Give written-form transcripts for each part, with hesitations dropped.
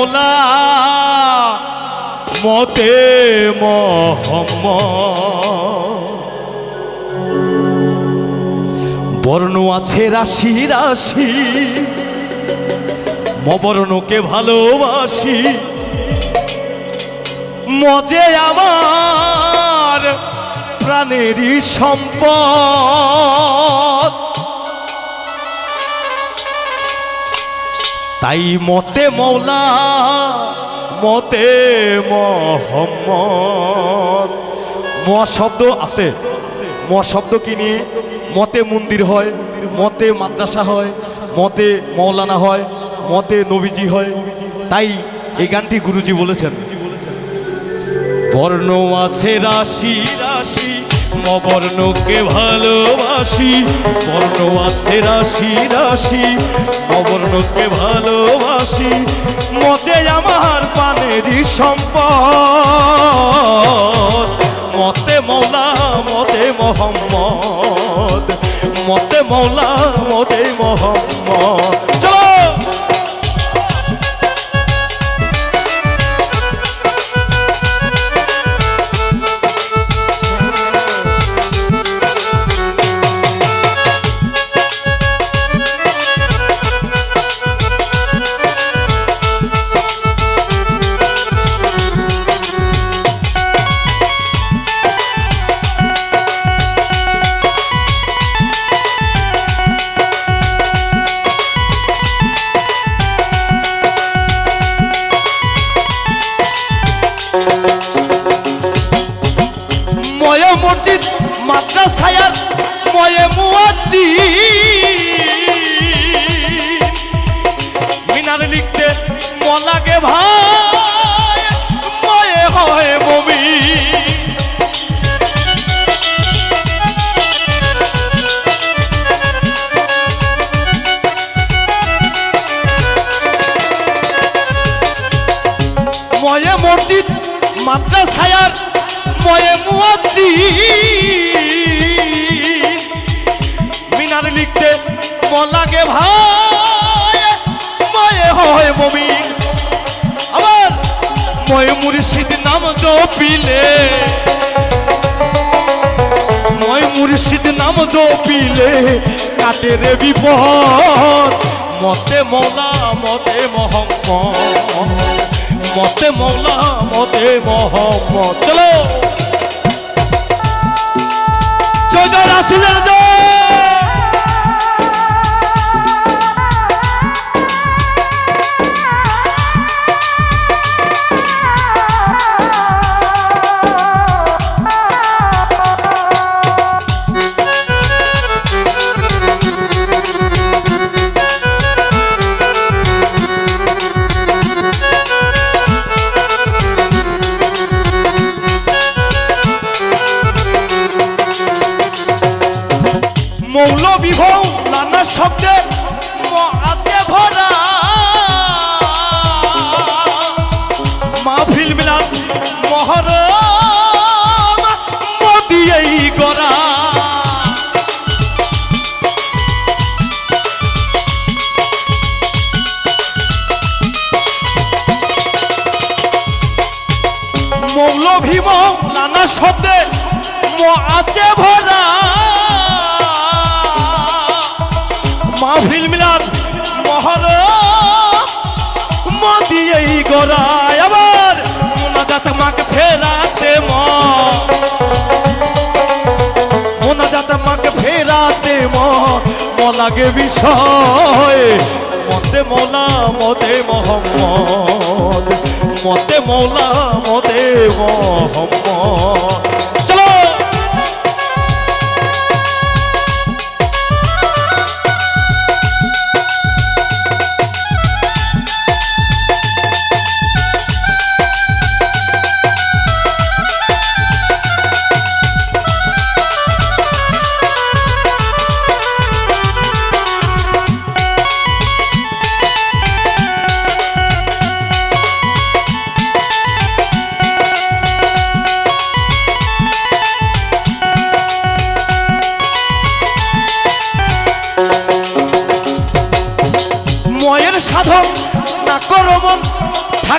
মৌলা মতে মোহাম্মদ বর্ণ আছে রাশি রাশি মবর্ণকে ভালোবাসি মজে আমার প্রাণেরই সম্পদ তাই মতে মৌলা মতে মোহাম্মদ। মোয়া শব্দ আসতে মোয়া শব্দ কি নিয়ে মতে মন্দির হয়, মতে মাদ্রাসা হয়, মতে মৌলানা হয়, মতে নবীজি হয়। তাই এই গানটি গুরুজি বলেছেন, বর্ণ আছে রাশি রাশি মবর্ণকে ভালোবাসি, বর্ণ আছে রাশি রাশি মবর্ণকে ভালোবাসি মজে আমার প্রাণেরই সম্পদ মতে মৌলা মতে মোহাম্মদ, মতে মৌলা মতে মোহাম্মদ। চলো ময়ে মসজিদ মাদ্রাসায়ার ময়ে মুয়াজ্জিন মিনার লিখতে মলাগে ভাই ময়ে হয় মুমিন। ময়ে মসজিদ মাদ্রাসায়ার ময়ে মুয়াজ্জিন মিনার লিখতে মলাগে ভাই ময়ে হয় মুমিন। আবার ময়ে মুর্শিদ নাম জপিলে, ময়ে মুর্শিদ নাম জপিলে কাটে রে বিপদ মতে মৌলা মতে মোহাম্মদ, মতে মৌলা মতে মোহাম্মদ। চলো জয় জয় রাসূলের জয়। মৌলবী মৌলানা শব্দে আছে ভরা মাহফিল মিলাদ মহরম মদিয়েই গড়া। মৌলবী মৌলানা শব্দে আছে ভরা মাহফিল মিলাদ মহরম মদিয়েই গড়ায়। আবার মোনাজাত মাকে ফেরাতে মোনাজাত মাকে ফেরাতে মলাগে বিষয় মতে মৌলা মতে মোহাম্মদ, মতে মৌলা মতে মোহাম্মদ। চলো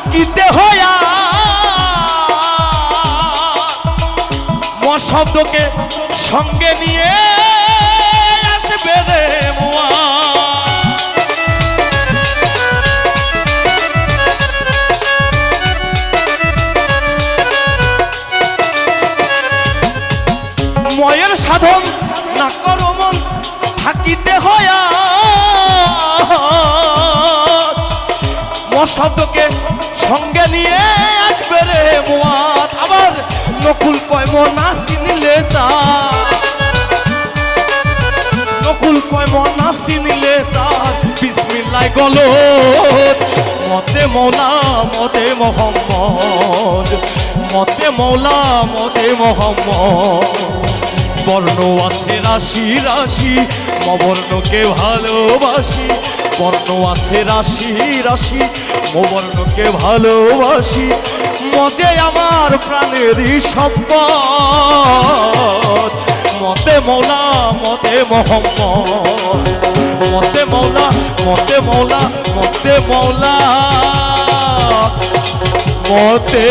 থাকিতে হয়া ম শব্দকে সঙ্গে নিয়ে আসবে রে মোয়া। ময়ের সাধন না করো মন থাকিতে হয়া ম শব্দকে সঙ্গে নিয়ে আসবে রে মোয়াত। আবার নকুল কয় মনা চিনিলে তার, নকুল কয় মনা চিনিলে তার বিসমিল্লাহ গলো মতে মৌলা মতে মোহাম্মদ, মতে মৌলা মতে মোহাম্মদ। বর্ণ আছে রাশি রাশি মবর্ণকে ভালোবাসি, বর্ণ আছে রাশি রাশি মবর্ণকে ভালোবাসি। মজে আমার প্রাণেরই সম্পদ, মতে মৌলা মতে মোহাম্মদ, মতে মৌলা মতে মৌলা মতে মৌলা মতে